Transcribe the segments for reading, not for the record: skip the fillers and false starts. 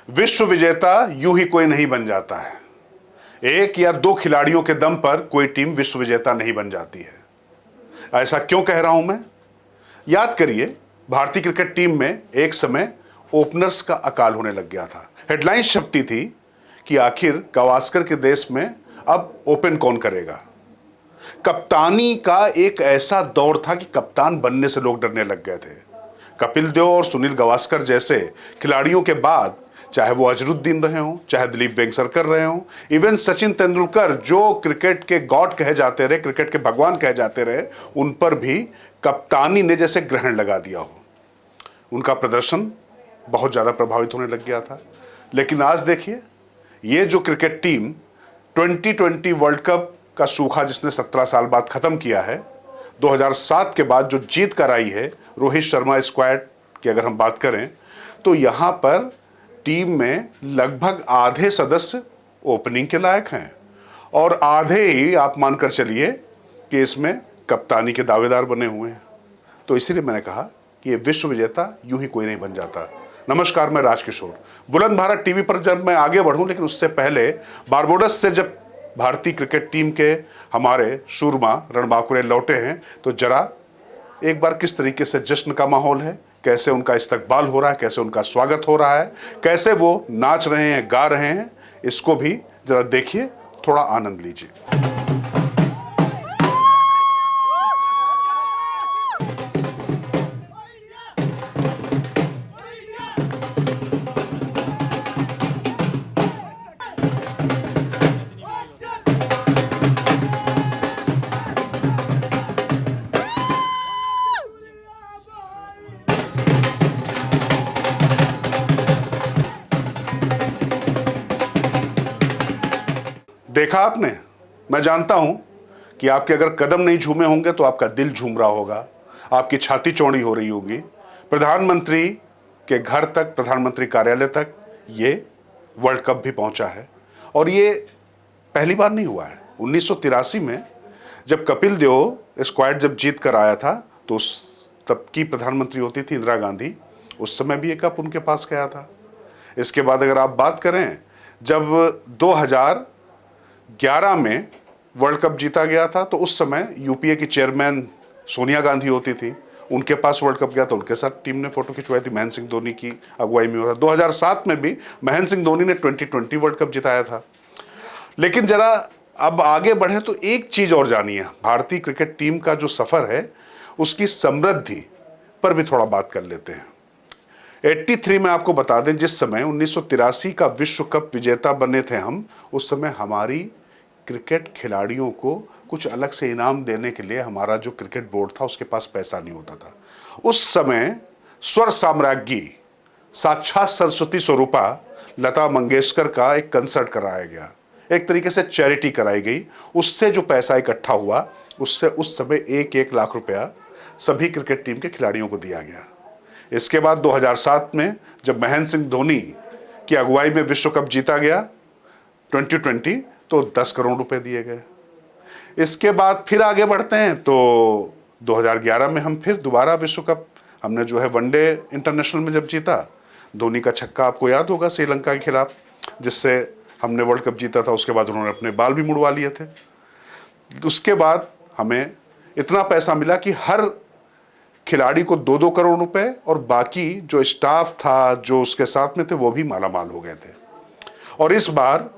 विश्व विजेता यूं ही कोई नहीं बन जाता है। एक या दो खिलाड़ियों के दम पर कोई टीम विश्व विजेता नहीं बन जाती है। ऐसा क्यों कह रहा हूं मैं? याद करिए, भारतीय क्रिकेट टीम में एक समय ओपनर्स का अकाल होने लग गया था। हेडलाइंस छपती थी कि आखिर गावस्कर के देश में अब ओपन कौन करेगा। कप्तानी का एक ऐसा दौर था कि कप्तान बनने से लोग डरने लग गए थे। कपिल देव और सुनील गावस्कर जैसे खिलाड़ियों के बाद, चाहे वो अजरुद्दीन रहे हों, चाहे दिलीप वेंगसरकर रहे हों, इवन सचिन तेंदुलकर जो क्रिकेट के गॉड कहे जाते रहे, क्रिकेट के भगवान कहे जाते रहे, उन पर भी कप्तानी ने जैसे ग्रहण लगा दिया हो। उनका प्रदर्शन बहुत ज़्यादा प्रभावित होने लग गया था। लेकिन आज देखिए, ये जो क्रिकेट टीम 2020 वर्ल्ड कप का सूखा जिसने 17 साल बाद ख़त्म किया है, 2007 के बाद जो जीत कर आई है रोहित शर्मा स्क्वाड की अगर हम बात करें, तो यहाँ पर टीम में लगभग आधे सदस्य ओपनिंग के लायक हैं और आधे ही आप मानकर चलिए कि इसमें कप्तानी के दावेदार बने हुए हैं। तो इसीलिए मैंने कहा कि ये विश्व विजेता यूं ही कोई नहीं बन जाता। नमस्कार, मैं राजकिशोर। बुलंद भारत टीवी पर जब मैं आगे बढ़ूं, लेकिन उससे पहले बारबोडस से जब भारतीय क्रिकेट टीम के हमारे सूरमा रणबांकुरे लौटे हैं, तो जरा एक बार किस तरीके से जश्न का माहौल है, कैसे उनका इस्तकबाल हो रहा है, कैसे उनका स्वागत हो रहा है, कैसे वो नाच रहे हैं, गा रहे हैं, इसको भी जरा देखिए, थोड़ा आनंद लीजिए। देखा आपने? मैं जानता हूं कि आपके अगर कदम नहीं झूमे होंगे तो आपका दिल झूम रहा होगा, आपकी छाती चौड़ी हो रही होगी। प्रधानमंत्री के घर तक, प्रधानमंत्री कार्यालय तक ये वर्ल्ड कप भी पहुंचा है और ये पहली बार नहीं हुआ है। 1983 में जब कपिल देव स्क्वाड जब जीत कर आया था, तो तब की प्रधानमंत्री होती थी इंदिरा गांधी, उस समय भी ये कप उनके पास गया था। इसके बाद अगर आप बात करें, जब 2011 में वर्ल्ड कप जीता गया था, तो उस समय यूपीए की चेयरमैन सोनिया गांधी होती थी, उनके पास वर्ल्ड कप गया, तो उनके साथ टीम ने फोटो खिंचवाई थी। महेंद्र सिंह धोनी की अगुवाई में हुआ था। 2007 में भी महेंद्र सिंह धोनी ने 2020 वर्ल्ड कप जिताया था। लेकिन जरा अब आगे बढ़े तो एक चीज और जानिए, भारतीय क्रिकेट टीम का जो सफर है उसकी समृद्धि पर भी थोड़ा बात कर लेते हैं। 83 में आपको बता दें, जिस समय 1983 का विश्व कप विजेता बने थे हम, उस समय हमारी क्रिकेट खिलाड़ियों को कुछ अलग से इनाम देने के लिए हमारा जो क्रिकेट बोर्ड था उसके पास पैसा नहीं होता था। उस समय स्वर साम्राज्ञी साक्षात सरस्वती स्वरूपा लता मंगेशकर का एक कंसर्ट कराया गया, एक तरीके से चैरिटी कराई गई। उससे जो पैसा इकट्ठा हुआ, उससे उस समय 1-1 लाख रुपया सभी क्रिकेट टीम के खिलाड़ियों को दिया गया। इसके बाद 2007 में जब महेंद्र सिंह धोनी की अगुवाई में विश्व कप जीता गया 2020, तो 10 करोड़ रुपए दिए गए। इसके बाद फिर आगे बढ़ते हैं तो 2011 में हम फिर दोबारा विश्व कप हमने जो है वनडे इंटरनेशनल में जब जीता, धोनी का छक्का आपको याद होगा श्रीलंका के खिलाफ, जिससे हमने वर्ल्ड कप जीता था। उसके बाद उन्होंने अपने बाल भी मुड़वा लिए थे। उसके बाद हमें इतना पैसा मिला कि हर खिलाड़ी को 2-2 करोड़ रुपए, और बाकी जो स्टाफ था जो उसके साथ में थे वो भी मालामाल हो गए थे। और इस बार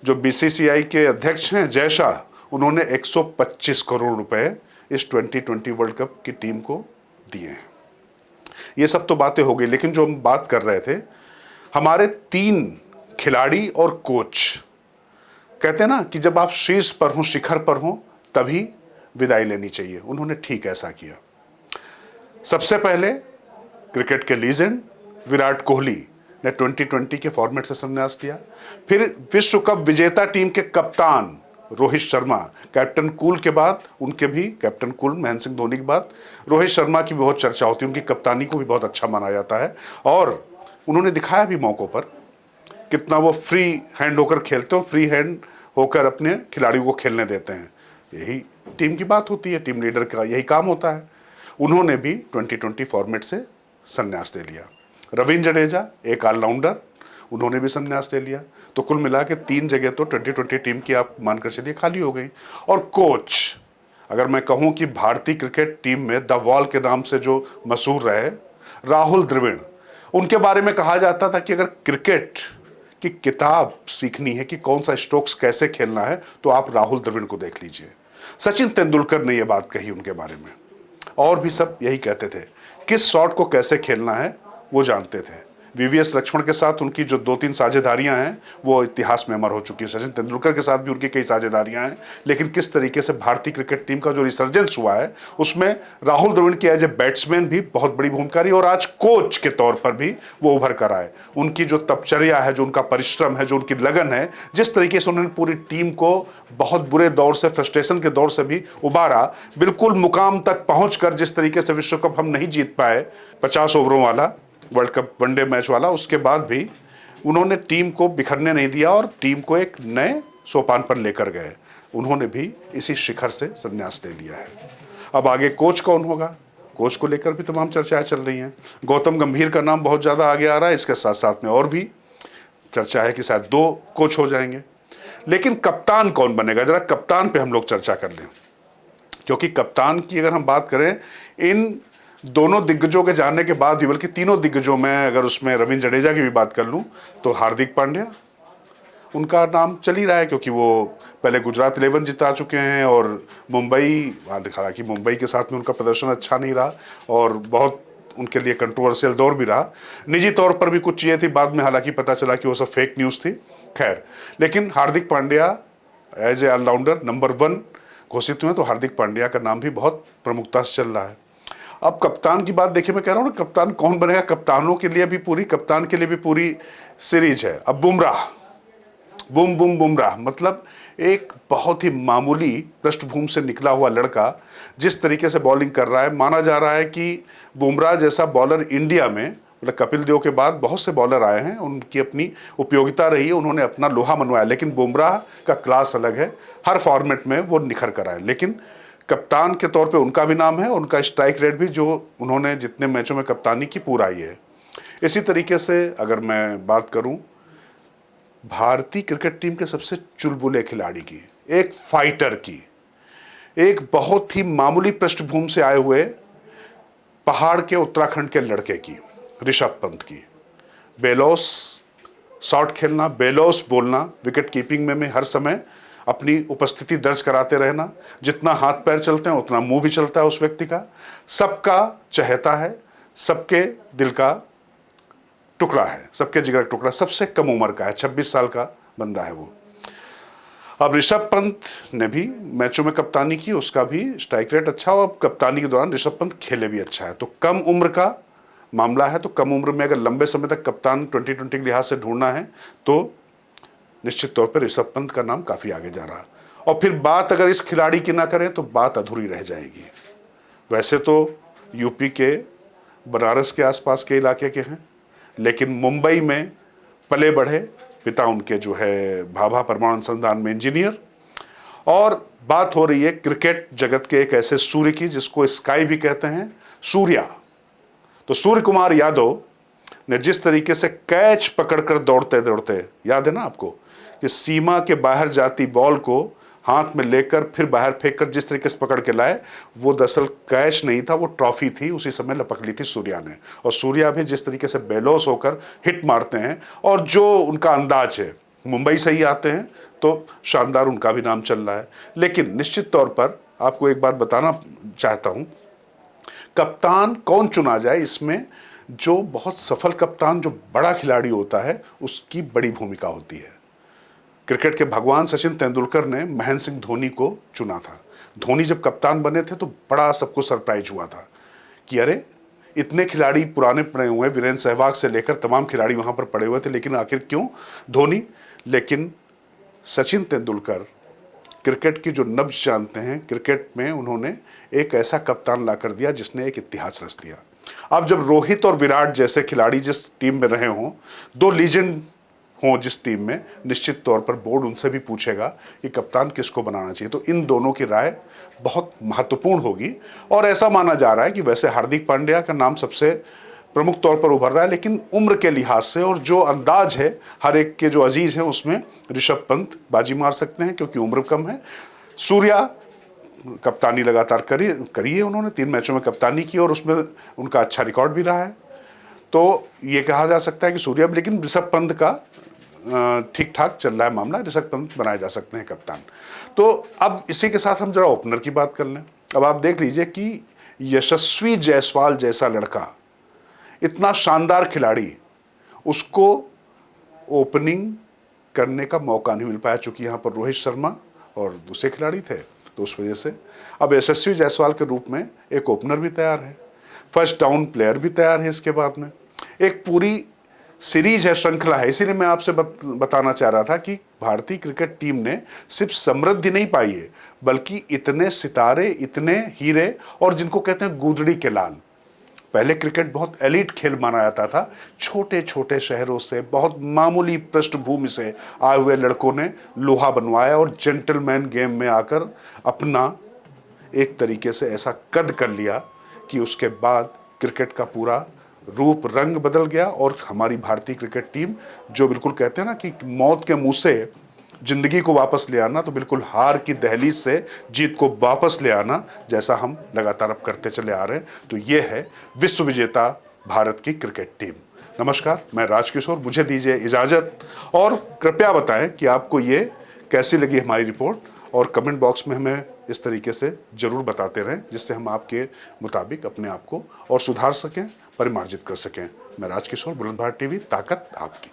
जो बीसीसीआई के अध्यक्ष हैं जय शाह, उन्होंने 125 करोड़ रुपए इस 2020 वर्ल्ड कप की टीम को दिए हैं। ये सब तो बातें हो गई, लेकिन जो हम बात कर रहे थे, हमारे 3 खिलाड़ी और कोच कहते हैं ना कि जब आप शीर्ष पर हो, शिखर पर हो, तभी विदाई लेनी चाहिए। उन्होंने ठीक ऐसा किया। सबसे पहले क्रिकेट के लीजेंड विराट कोहली ने 2020 के फॉर्मेट से संन्यास लिया। फिर विश्व कप विजेता टीम के कप्तान रोहित शर्मा, कैप्टन कूल के बाद उनके भी, कैप्टन कूल महेंद्र सिंह धोनी के बाद रोहित शर्मा की बहुत चर्चा होती है। उनकी कप्तानी को भी बहुत अच्छा माना जाता है और उन्होंने दिखाया भी मौकों पर कितना वो फ्री हैंड होकर खेलते हो, फ्री हैंड होकर अपने खिलाड़ियों को खेलने देते हैं। यही टीम की बात होती है, टीम लीडर का यही काम होता है। उन्होंने भी 2020 फॉर्मेट से संन्यास ले लिया। रविंद्र जडेजा एक ऑलराउंडर, उन्होंने भी संन्यास ले लिया। तो कुल मिला के 3 जगह तो 2020 टीम की आप मानकर चलिए खाली हो गई। और कोच, अगर मैं कहूं कि भारतीय क्रिकेट टीम में द वॉल के नाम से जो मशहूर रहे राहुल द्रविड़, उनके बारे में कहा जाता था कि अगर क्रिकेट की किताब सीखनी है कि कौन सा स्ट्रोक्स कैसे खेलना है तो आप राहुल द्रविड़ को देख लीजिए। सचिन तेंदुलकर ने यह बात कही उनके बारे में, और भी सब यही कहते थे, किस शॉट को कैसे खेलना है वो जानते थे। वीवीएस लक्ष्मण के साथ उनकी जो 2-3 साझेदारियां हैं वो इतिहास में अमर हो चुकी है। सचिन तेंदुलकर के साथ भी उनकी कई साझेदारियां हैं, लेकिन किस तरीके से भारतीय क्रिकेट टीम का जो रिसर्जेंस हुआ है उसमें राहुल द्रविड़ की एज ए बैट्समैन भी बहुत बड़ी भूमिका रही, और आज कोच के तौर पर भी वो उभर कर आए। उनकी जो तपचर्या है, जो उनका परिश्रम है, जो उनकी लगन है, जिस तरीके से उन्होंने पूरी टीम को बहुत बुरे दौर से, फ्रस्ट्रेशन के दौर से भी उबारा, बिल्कुल मुकाम तक पहुंचकर जिस तरीके से विश्व कप हम नहीं जीत पाए 50 ओवरों वाला वर्ल्ड कप वनडे मैच वाला, उसके बाद भी उन्होंने टीम को बिखरने नहीं दिया और टीम को एक नए सोपान पर लेकर गए। उन्होंने भी इसी शिखर से संन्यास ले लिया है। अब आगे कोच कौन होगा, कोच को लेकर भी तमाम चर्चाएं चल रही हैं। गौतम गंभीर का नाम बहुत ज़्यादा आगे आ रहा है, इसके साथ साथ में और भी चर्चा है कि शायद 2 कोच हो जाएंगे। लेकिन कप्तान कौन बनेगा, जरा कप्तान पे हम लोग चर्चा कर लें, क्योंकि कप्तान की अगर हम बात करें इन दोनों दिग्गजों के जाने के बाद भी, बल्कि तीनों दिग्गजों में अगर उसमें रविंद्र जडेजा की भी बात कर लूं तो हार्दिक पांड्या, उनका नाम चल ही रहा है, क्योंकि वो पहले गुजरात 11 जिता चुके हैं और मुंबई, हालांकि मुंबई के साथ में उनका प्रदर्शन अच्छा नहीं रहा और बहुत उनके लिए कंट्रोवर्शियल दौर भी रहा। निजी तौर पर भी कुछ चीज़ें थी, बाद में हालांकि पता चला कि वो सब फेक न्यूज़ थी। खैर, लेकिन Hardik Pandya as a allrounder number 1 घोषित हुए, तो हार्दिक पांड्या का नाम भी बहुत प्रमुखता से चल रहा है। अब कप्तान की बात देखिए, मैं कह रहा हूँ ना, कप्तान कौन बनेगा, कप्तानों के लिए भी पूरी, कप्तान के लिए भी पूरी सीरीज है। अब बुमराह, बुमराह मतलब एक बहुत ही मामूली पृष्ठभूमि से निकला हुआ लड़का जिस तरीके से बॉलिंग कर रहा है, माना जा रहा है कि बुमराह जैसा बॉलर इंडिया में, मतलब कपिल देव के बाद बहुत से बॉलर आए हैं, उनकी अपनी उपयोगिता रही है, उन्होंने अपना लोहा मनवाया, लेकिन बुमराह का क्लास अलग है, हर फॉर्मेट में वो निखर कर आए। लेकिन कप्तान के तौर पे उनका भी नाम है, उनका स्ट्राइक रेट भी, जो उन्होंने जितने मैचों में कप्तानी की, पूरा ही है। इसी तरीके से अगर मैं बात करूं भारतीय क्रिकेट टीम के सबसे चुलबुले खिलाड़ी की, एक फाइटर की, एक बहुत ही मामूली पृष्ठभूमि से आए हुए पहाड़ के उत्तराखंड के लड़के की, ऋषभ पंत की, बेलौस शॉट खेलना, बेलौस बोलना, विकेट कीपिंग में हर समय अपनी उपस्थिति दर्ज कराते रहना, जितना हाथ पैर चलते हैं उतना मुंह भी चलता है उस व्यक्ति का, सबका चहेता है, सबके दिल का टुकड़ा है, सबके जिगर का टुकड़ा, सबसे कम उम्र का है, 26 साल का बंदा है वो। अब ऋषभ पंत ने भी मैचों में कप्तानी की, उसका भी स्ट्राइक रेट अच्छा, और कप्तानी के दौरान ऋषभ पंत खेले भी अच्छा है। तो कम उम्र का मामला है, तो कम उम्र में अगर लंबे समय तक कप्तान 2020 के लिहाज से ढूंढना है तो निश्चित तौर पर ऋषभ पंत का नाम काफ़ी आगे जा रहा है। और फिर बात अगर इस खिलाड़ी की ना करें तो बात अधूरी रह जाएगी। वैसे तो यूपी के बनारस के आसपास के इलाके के हैं, लेकिन मुंबई में पले बढ़े, पिता उनके जो है भाभा परमाणु अनुसंधान में इंजीनियर, और बात हो रही है क्रिकेट जगत के एक ऐसे सूर्य की जिसको स्काई भी कहते हैं, सूर्या। तो सूर्य कुमार यादव ने जिस तरीके से कैच पकड़कर दौड़ते दौड़ते, याद है ना आपको, कि सीमा के बाहर जाती बॉल को हाथ में लेकर फिर बाहर फेंककर जिस तरीके से पकड़ के लाए, वो दरअसल कैच नहीं था, वो ट्रॉफी थी, उसी समय लपक ली थी सूर्या ने। और सूर्या भी जिस तरीके से बेलौस होकर हिट मारते हैं, और जो उनका अंदाज है, मुंबई से ही आते हैं, तो शानदार उनका भी नाम चल रहा है। लेकिन निश्चित तौर पर आपको एक बात बताना चाहता हूँ, कप्तान कौन चुना जाए, इसमें जो बहुत सफल कप्तान, जो बड़ा खिलाड़ी होता है, उसकी बड़ी भूमिका होती है। क्रिकेट के भगवान सचिन तेंदुलकर ने महेंद्र सिंह धोनी को चुना था। धोनी जब कप्तान बने थे तो बड़ा सबको सरप्राइज हुआ था कि अरे इतने खिलाड़ी पुराने पड़े हुए, वीरेंद्र सहवाग से लेकर तमाम खिलाड़ी वहाँ पर पड़े हुए थे, लेकिन आखिर क्यों धोनी। लेकिन सचिन तेंदुलकर क्रिकेट की जो नब्ज जानते हैं, क्रिकेट में उन्होंने एक ऐसा कप्तान ला कर दिया जिसने एक इतिहास रच दिया। अब जब रोहित और विराट जैसे खिलाड़ी जिस टीम में रहे हों, 2 लीजेंड हों जिस टीम में, निश्चित तौर पर बोर्ड उनसे भी पूछेगा कि कप्तान किसको बनाना चाहिए। तो इन दोनों की राय बहुत महत्वपूर्ण होगी, और ऐसा माना जा रहा है कि वैसे हार्दिक पांड्या का नाम सबसे प्रमुख तौर पर उभर रहा है, लेकिन उम्र के लिहाज से और जो अंदाज है हर एक के जो अजीज हैं उसमें ऋषभ पंत बाजी मार सकते हैं क्योंकि उम्र कम है। सूर्या कप्तानी लगातार करी है, उन्होंने 3 मैचों में कप्तानी की और उसमें उनका अच्छा रिकॉर्ड भी रहा है। तो ये कहा जा सकता है कि सूर्या, लेकिन ऋषभ पंत का ठीक ठाक चल रहा है मामला, ऋषभ पंत बनाए जा सकते हैं कप्तान। तो अब इसी के साथ हम जरा ओपनर की बात कर लें। अब आप देख लीजिए कि यशस्वी जायसवाल जैसा लड़का, इतना शानदार खिलाड़ी, उसको ओपनिंग करने का मौका नहीं मिल पाया चूंकि यहाँ पर रोहित शर्मा और दूसरे खिलाड़ी थे, तो उस वजह से अब यशस्वी जायसवाल के रूप में एक ओपनर भी तैयार है, फर्स्ट डाउन प्लेयर भी तैयार है। इसके बाद में एक पूरी सीरीज है, श्रृंखला है। इसीलिए मैं आपसे बताना चाह रहा था कि भारतीय क्रिकेट टीम ने सिर्फ समृद्धि नहीं पाई है, बल्कि इतने सितारे, इतने हीरे, और जिनको कहते हैं गूदड़ी के लाल। पहले क्रिकेट बहुत एलीट खेल माना जाता था, छोटे छोटे शहरों से, बहुत मामूली पृष्ठभूमि से आए हुए लड़कों ने लोहा बनवाया और जेंटलमैन गेम में आकर अपना एक तरीके से ऐसा कद कर लिया कि उसके बाद क्रिकेट का पूरा रूप रंग बदल गया। और हमारी भारतीय क्रिकेट टीम, जो बिल्कुल कहते हैं ना कि मौत के मुंह से जिंदगी को वापस ले आना, तो बिल्कुल हार की दहलीज से जीत को वापस ले आना, जैसा हम लगातार अब करते चले आ रहे हैं। तो ये है विश्व विजेता भारत की क्रिकेट टीम। नमस्कार, मैं राजकिशोर, मुझे दीजिए इजाजत, और कृपया बताएं कि आपको ये कैसी लगी हमारी रिपोर्ट, और कमेंट बॉक्स में हमें इस तरीके से जरूर बताते रहें जिससे हम आपके मुताबिक अपने आप को और सुधार सकें, परिमार्जित कर सकें। मैं राजकिशोर, बुलंदबार टीवी, ताकत आपकी।